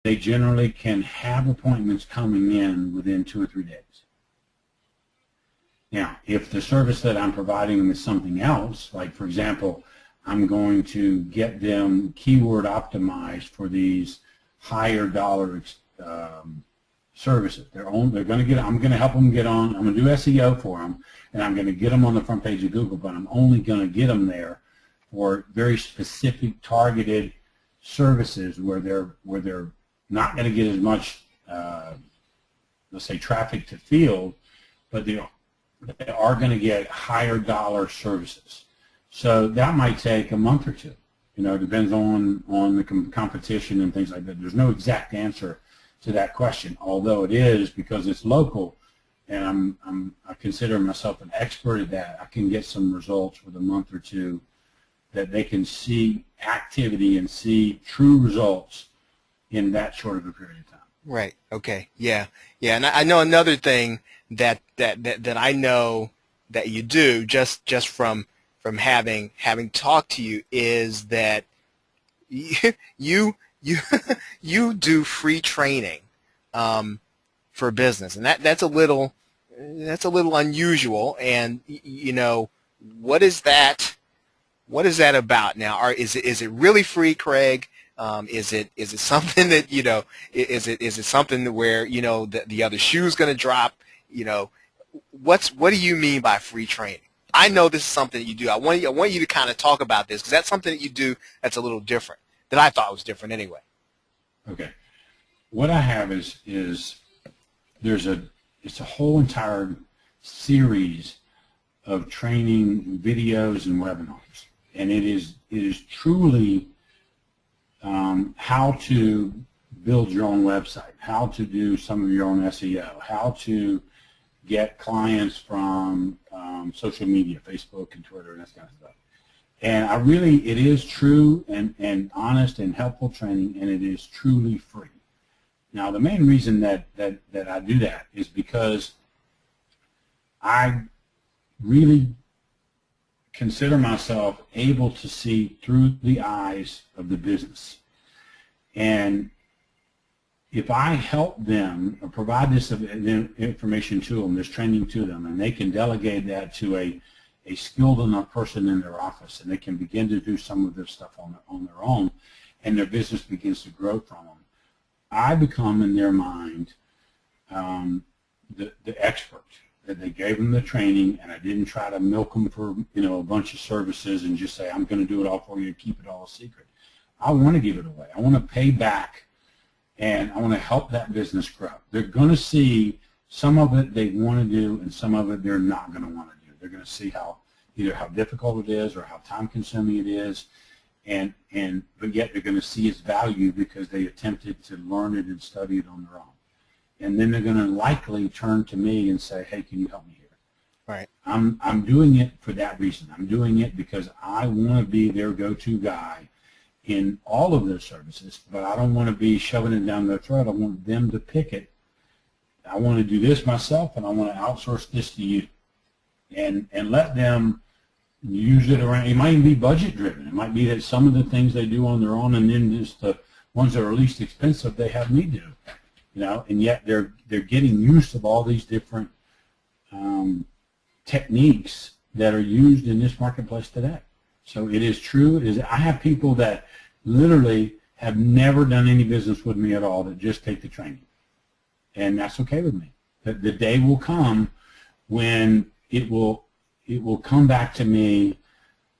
they generally can have appointments coming in within 2 or 3 days. Now, if the service that I'm providing them is something else, like for example, I'm going to get them keyword optimized for these higher dollar services. I'm going to help them get on. I'm going to do SEO for them, and I'm going to get them on the front page of Google. But I'm only going to get them there for very specific, targeted services where they're not going to get as much, let's say, traffic to field, but they are going to get higher dollar services. So that might take a month or two. You know, it depends on the competition and things like that. There's no exact answer to that question, although it is, because it's local, and I consider myself an expert at that. I can get some results with a month or two that they can see activity and see true results in that short of a period of time. Right. Okay. Yeah. Yeah. And I know another thing that I know that you do just from having talked to you is that you do free training for business, and that's a little unusual. And you know, what is that about now? Is it really free, Craig? Is it something that, you know, is it something where, you know, the other shoe's going to drop? You know, what do you mean by free training? I know this is something that you do. I want you to kind of talk about this, because that's something that you do that's a little different, that I thought was different anyway. Okay. What I have is it's a whole entire series of training videos and webinars, and it is truly how to build your own website, how to do some of your own SEO, how to get clients from social media, Facebook and Twitter and that kind of stuff. And it is true and honest and helpful training, and it is truly free. Now, the main reason that I do that is because I really consider myself able to see through the eyes of the business. And if I help them or provide this information to them, this training to them, and they can delegate that to a skilled enough person in their office, and they can begin to do some of this stuff on their own, and their business begins to grow from them, I become, in their mind, the expert. That they gave them the training, and I didn't try to milk them for, you know, a bunch of services and just say, I'm going to do it all for you and keep it all a secret. I want to give it away. I want to pay back, and I want to help that business grow. They're going to see some of it they want to do, and some of it they're not going to want to do. They're going to see either how difficult it is or how time-consuming it is, but yet they're going to see its value because they attempted to learn it and study it on their own. And then they're going to likely turn to me and say, hey, can you help me here? Right. I'm doing it for that reason. I'm doing it because I want to be their go-to guy in all of their services, but I don't want to be shoving it down their throat. I want them to pick it. I want to do this myself, and I want to outsource this to you, and let them use it around. It might even be budget-driven. It might be that some of the things they do on their own, and then just the ones that are least expensive, they have me do. You know, and yet they're getting use of all these different techniques that are used in this marketplace today. So it is true. I have people that literally have never done any business with me at all that just take the training, and that's okay with me. The day will come when it will come back to me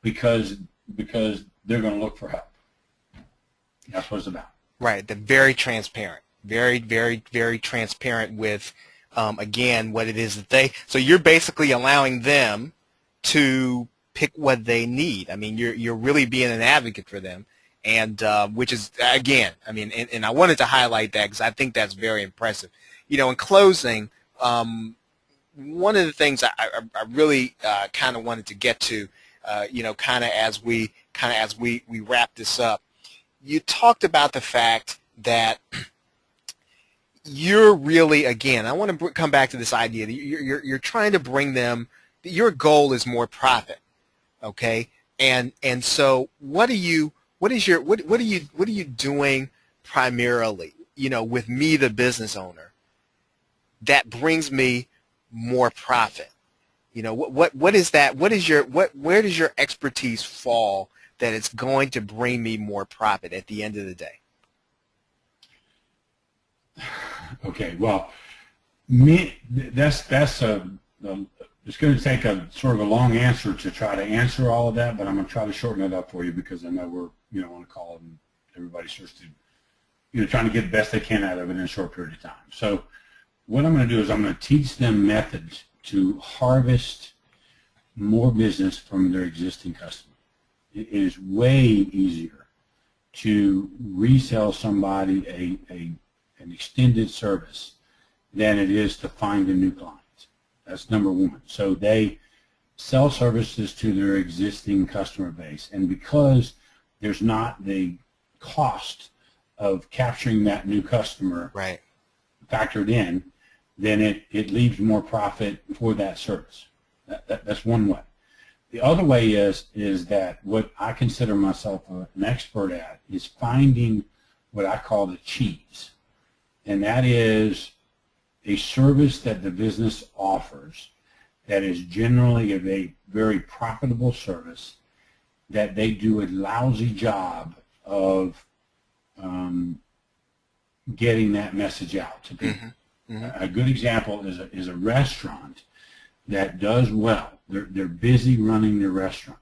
because they're going to look for help. That's what it's about. Right. They're very transparent. Very, very, very transparent with, again, what it is that so you're basically allowing them to pick what they need. I mean, you're really being an advocate for them, and which is, again, I mean, and I wanted to highlight that because I think that's very impressive. You know, in closing, one of the things I really kind of wanted to get to, you know, kind of as we wrap this up, you talked about the fact that you're really, again, I want to come back to this idea that you're trying to bring them. Your goal is more profit, okay? And so what are you doing primarily? with me, the business owner, that brings me more profit? What is that? Where does your expertise fall that it's going to bring me more profit at the end of the day? Okay, well, it's going to take a sort of a long answer to try to answer all of that, but I'm going to try to shorten it up for you because I know we're on a call and everybody's just trying to get the best they can out of it in a short period of time. So what I'm going to do is I'm going to teach them methods to harvest more business from their existing customer. It is way easier to resell somebody an extended service than it is to find a new client. That's number one. So they sell services to their existing customer base, and because there's not the cost of capturing that new customer right. factored in, then it leaves more profit for that service. That's one way. The other way is that what I consider myself an expert at is finding what I call the cheese, and that is a service that the business offers that is generally a very profitable service that they do a lousy job of getting that message out to people. Mm-hmm. Mm-hmm. A good example is a restaurant that does well. They're busy running their restaurant,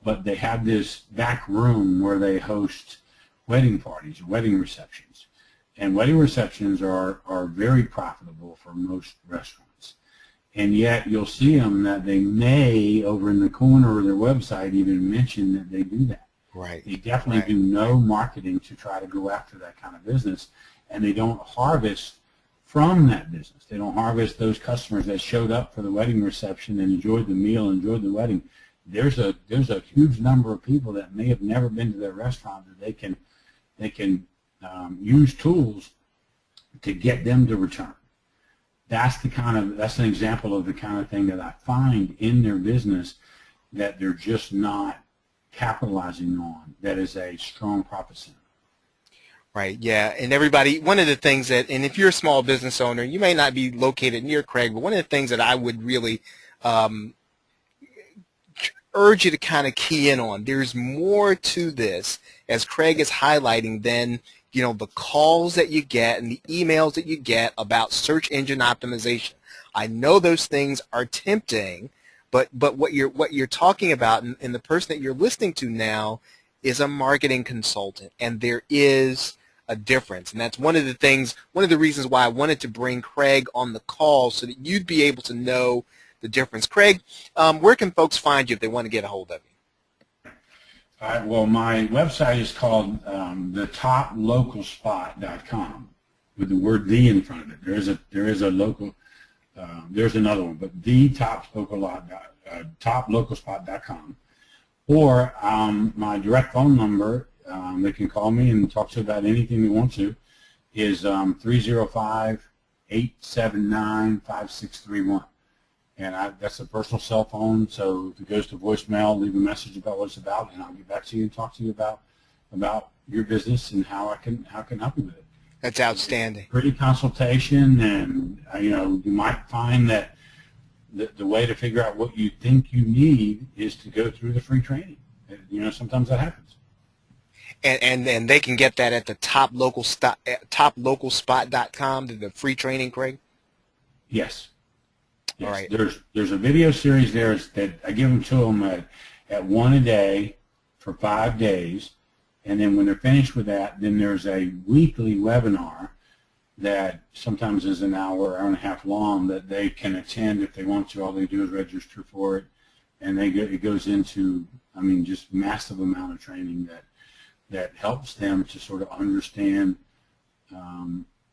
but they have this back room where they host wedding parties, wedding receptions. And wedding receptions are very profitable for most restaurants. And yet you'll see them that they may, over in the corner of their website, even mention that they do that. Right. They definitely do no marketing to try to go after that kind of business, and they don't harvest from that business. They don't harvest those customers that showed up for the wedding reception and enjoyed the meal, enjoyed the wedding. There's a huge number of people that may have never been to their restaurant that they can use tools to get them to return. That's an example of the kind of thing that I find in their business that they're just not capitalizing on. That is a strong profit center. Right, yeah, and everybody, one of the things and if you're a small business owner, you may not be located near Craig, but one of the things that I would really urge you to kind of key in on, there's more to this, as Craig is highlighting, than the calls that you get and the emails that you get about search engine optimization. I know those things are tempting, but what you're talking about, and the person that you're listening to now is a marketing consultant, and there is a difference. And that's one of the reasons why I wanted to bring Craig on the call, so that you'd be able to know the difference. Craig, where can folks find you if they want to get a hold of you? Well, my website is called thetopLocalSpot.com with the word "the" in front of it. There is a local. There's another one, but topLocalSpot.com, or my direct phone number. They can call me and talk to about anything they want to. Is 305-879-5631. And that's a personal cell phone, so if it goes to voicemail, leave a message about what it's about, and I'll get back to you and talk to you about your business and how I can help you with it. That's outstanding. Pretty consultation, and you might find that the way to figure out what you think you need is to go through the free training. Sometimes that happens. And they can get that at the topLocalSpot.com, the free training, Craig? Yes. Yes. All right. There's a video series there that I give them to them at one a day for 5 days, and then when they're finished with that, then there's a weekly webinar that sometimes is an hour and a half long that they can attend if they want to. All they do is register for it, and it goes into just massive amount of training that helps them to sort of understand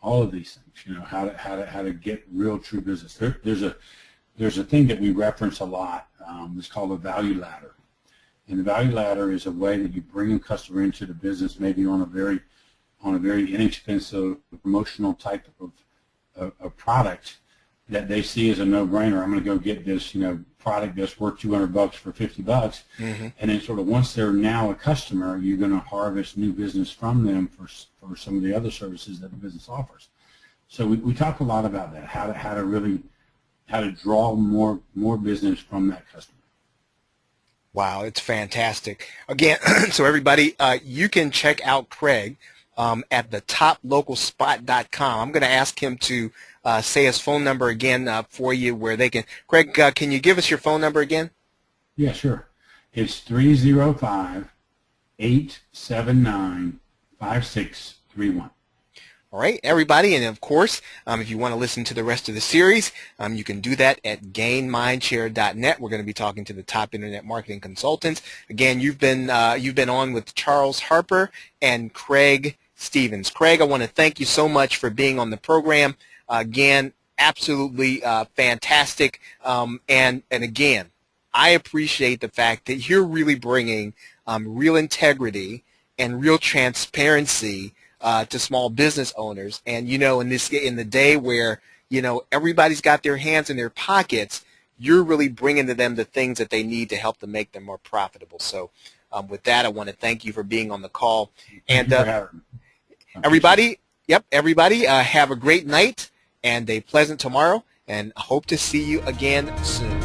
all of these things, how to get real true business. There's a thing that we reference a lot. It's called a value ladder, and the value ladder is a way that you bring a customer into the business, maybe on a very inexpensive promotional type of product, that they see as a no-brainer. I'm going to go get this, product that's worth $200 for $50, and then sort of once they're now a customer, you're going to harvest new business from them for some of the other services that the business offers. So we talk a lot about that, how to draw more business from that customer. Wow, it's fantastic. Again, so everybody, you can check out Craig at thetopLocalSpot.com. I'm going to ask him to say his phone number again for you, where they can. Craig, can you give us your phone number again? Yeah, sure. It's 305-879-5631. All right, everybody, and of course, if you want to listen to the rest of the series, you can do that at gainmindshare.net. We're going to be talking to the top internet marketing consultants. Again, you've been on with Charles Harper and Craig Stevens. Craig, I want to thank you so much for being on the program. Again, absolutely fantastic. And again, I appreciate the fact that you're really bringing real integrity and real transparency to small business owners. And in the day where everybody's got their hands in their pockets, you're really bringing to them the things that they need to help them make them more profitable. So with that, I want to thank you for being on the call. And everybody, have a great night and a pleasant tomorrow, and hope to see you again soon.